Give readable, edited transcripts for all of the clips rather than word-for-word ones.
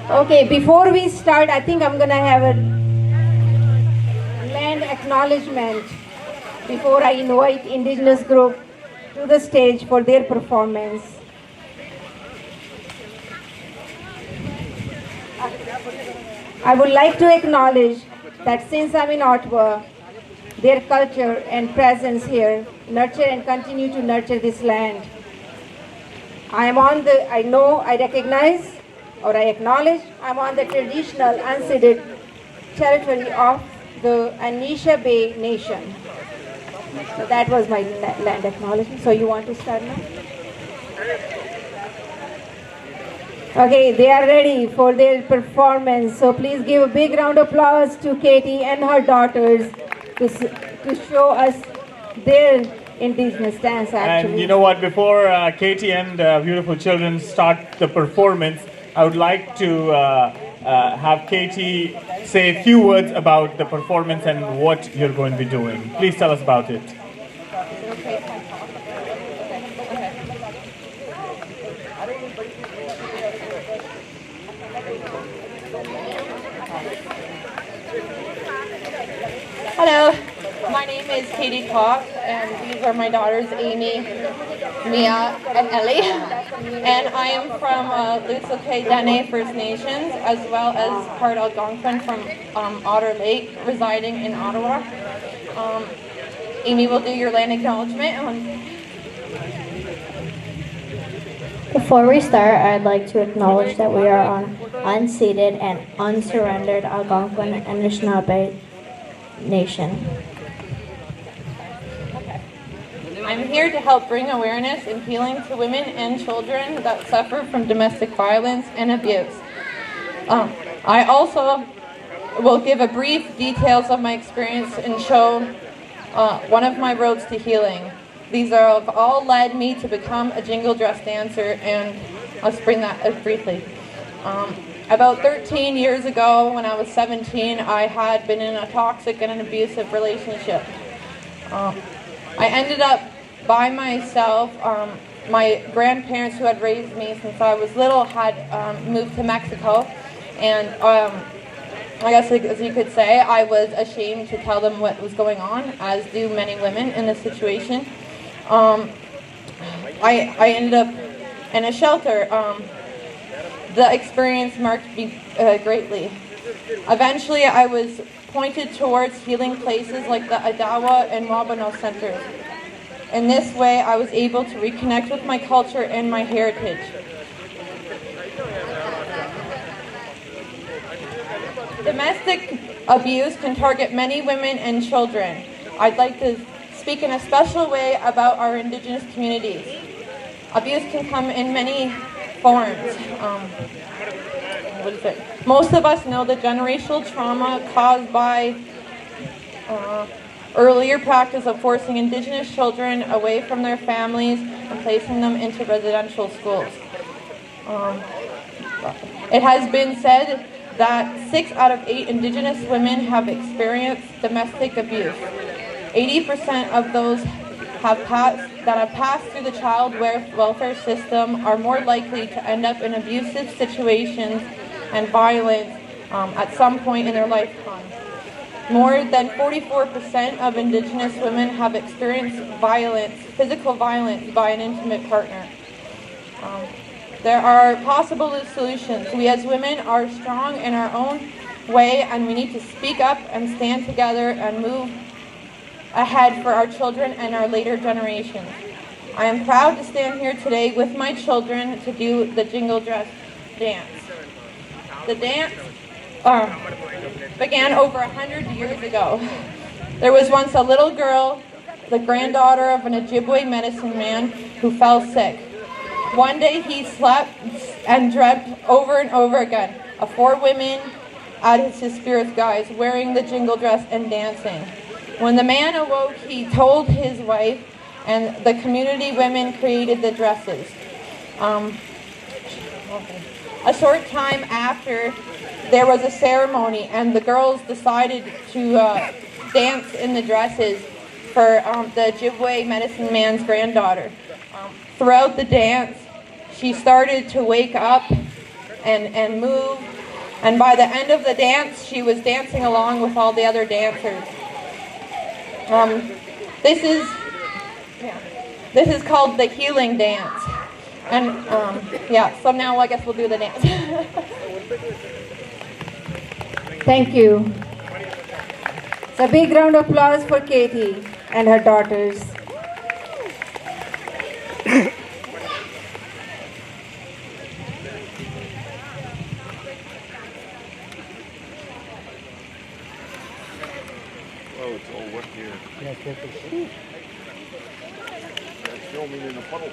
Okay, before we start, I think I'm going to have a land acknowledgement before I invite Indigenous group to the stage for their performance. I would like to acknowledge that since I'm in Ottawa, their culture and presence here nurture and continue to nurture this land. I recognize or I acknowledge I'm on the traditional unceded territory of the Anisha Bay Nation. So that was my land acknowledgement. So you want to start now? Okay, they are ready for their performance. So please give a big round of applause to Katie and her daughters to show us their Indigenous dance actually. And you know what, before Katie and beautiful children start the performance, I would like to have Katie say a few words about the performance and what you're going to be doing. Please tell us about it. Hello, my name is Katie Koch, and these are my daughters Amy, Mia, and Ellie. And I am from Lutsoke Dene First Nations, as well as part Algonquin from Otter Lake, residing in Ottawa. Amy will do your land acknowledgement. Before we start, I'd like to acknowledge that we are on unceded and unsurrendered Algonquin and Anishinaabe Nation. I'm here to help bring awareness and healing to women and children that suffer from domestic violence and abuse. I also will give a brief details of my experience and show one of my roads to healing. These have all led me to become a jingle dress dancer, and I'll bring that up briefly. About 13 years ago, when I was 17, I had been in a toxic and an abusive relationship. I ended up by myself. My grandparents, who had raised me since I was little, had moved to Mexico, and I guess, as you could say, I was ashamed to tell them what was going on, as do many women in this situation. I ended up in a shelter. The experience marked me greatly. Eventually, I was pointed towards healing places like the Adawa and Wabano centers. In this way, I was able to reconnect with my culture and my heritage. Domestic abuse can target many women and children. I'd like to speak in a special way about our Indigenous communities. Abuse can come in many forms. Most of us know the generational trauma caused by earlier practice of forcing Indigenous children away from their families and placing them into residential schools. It has been said that 6 out of 8 Indigenous women have experienced domestic abuse. 80% of those that have passed through the child welfare system are more likely to end up in abusive situations and violence at some point in their lifetime. More than 44% of Indigenous women have experienced physical violence by an intimate partner. There are possible solutions. We as women are strong in our own way, and we need to speak up and stand together and move ahead for our children and our later generations. I am proud to stand here today with my children to do the jingle dress dance. The dance began over 100 years ago. There was once a little girl, the granddaughter of an Ojibwe medicine man, who fell sick. One day he slept and dreamt over and over again of 4 women as his spirit guides, wearing the jingle dress and dancing. When the man awoke, he told his wife, and the community women created the dresses. A short time after, there was a ceremony, and the girls decided to dance in the dresses for the Ojibwe medicine man's granddaughter. Throughout the dance, she started to wake up and move And by the end of the dance, she was dancing along with all the other dancers. This is called the healing dance. And yeah, so now I guess we'll do the dance. Thank you. So a big round of applause for Katie and her daughters. Oh, it's all wet here. Yeah, focus. That's filming in a puddle.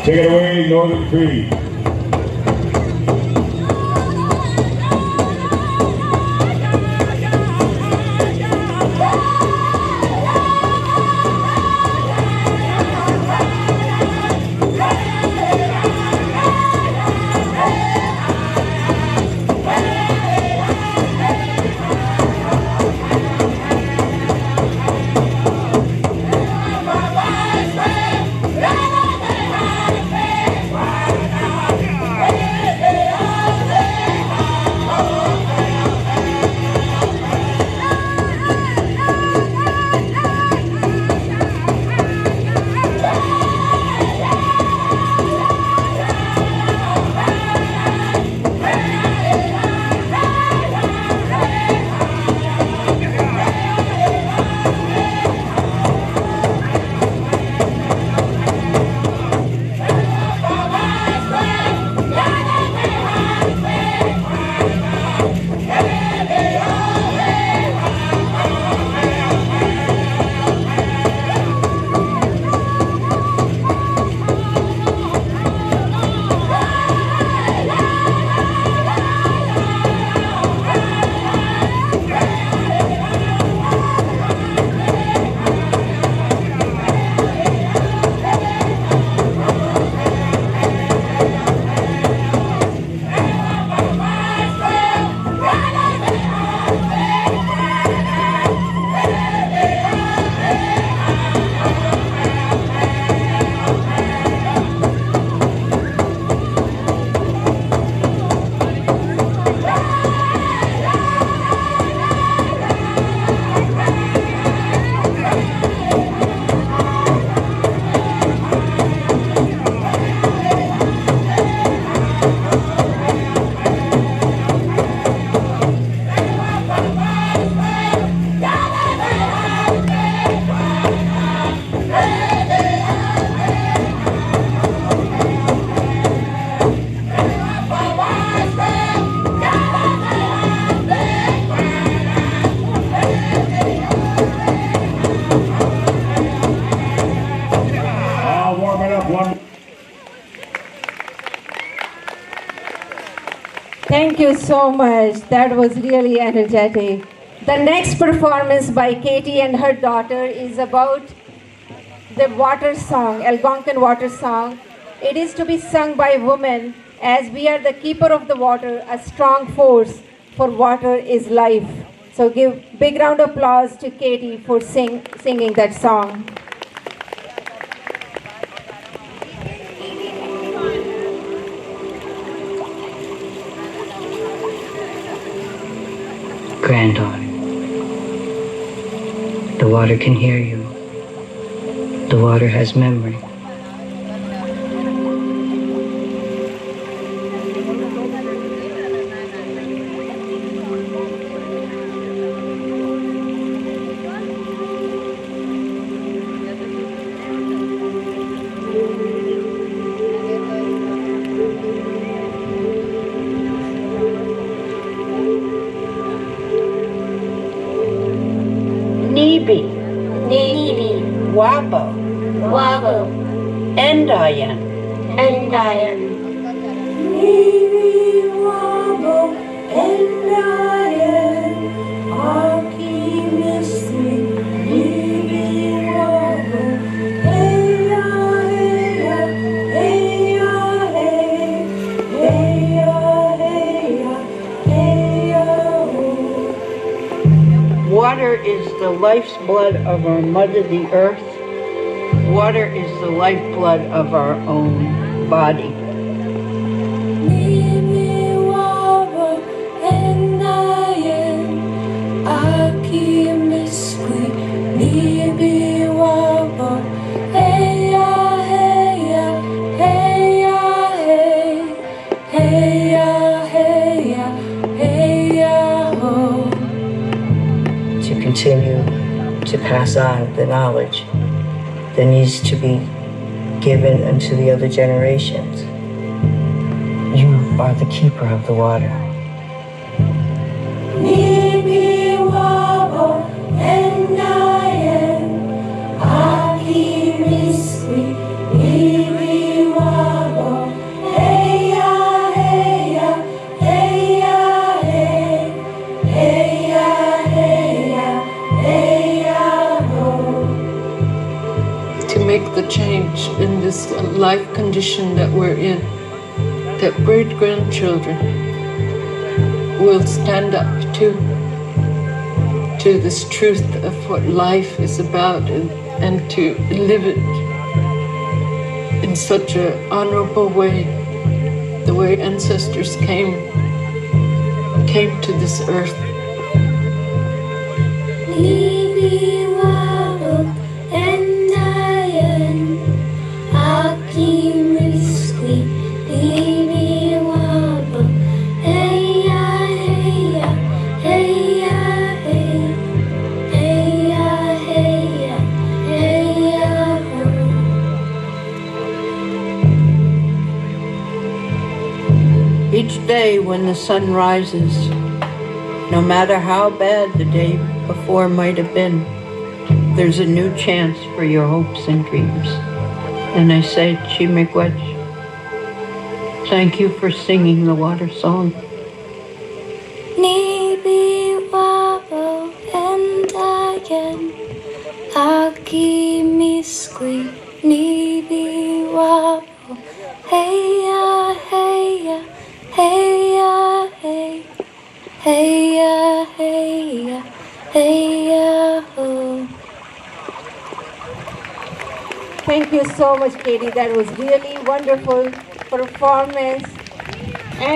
Take it away, Northern Cree. Thank you so much. That was really energetic. The next performance by Katie and her daughter is about the water song, Algonquin water song. It is to be sung by women as we are the keeper of the water, a strong force for water is life. So give big round of applause to Katie for singing that song. Granddaughter, the water can hear you. The water has memory. Nibi, Nibi, Wabo, Wabo, Endayan, Endayan. Nibi, Wabo, Endayan, Aki Misri, Nibi, Wabo, Heya, Heya, Heya, Heya, Heya, Heya, Water is the life's blood of our mother, the earth. Water is the lifeblood of our own body. To continue to pass on the knowledge that needs to be given unto the other generations. You are the keeper of the water. To make the change in this life condition that we're in, that great-grandchildren will stand up to this truth of what life is about and to live it in such an honorable way, the way ancestors came to this earth. Each day when the sun rises, no matter how bad the day before might have been, there's a new chance for your hopes and dreams. And I say, Chimikwech, thank you for singing the water song. Nibi wabo endayan, aki miskwi. Nibi wabo, heya heya, heya hey, heya heya, heya ho. Thank you so much, Katie. That was really wonderful performance.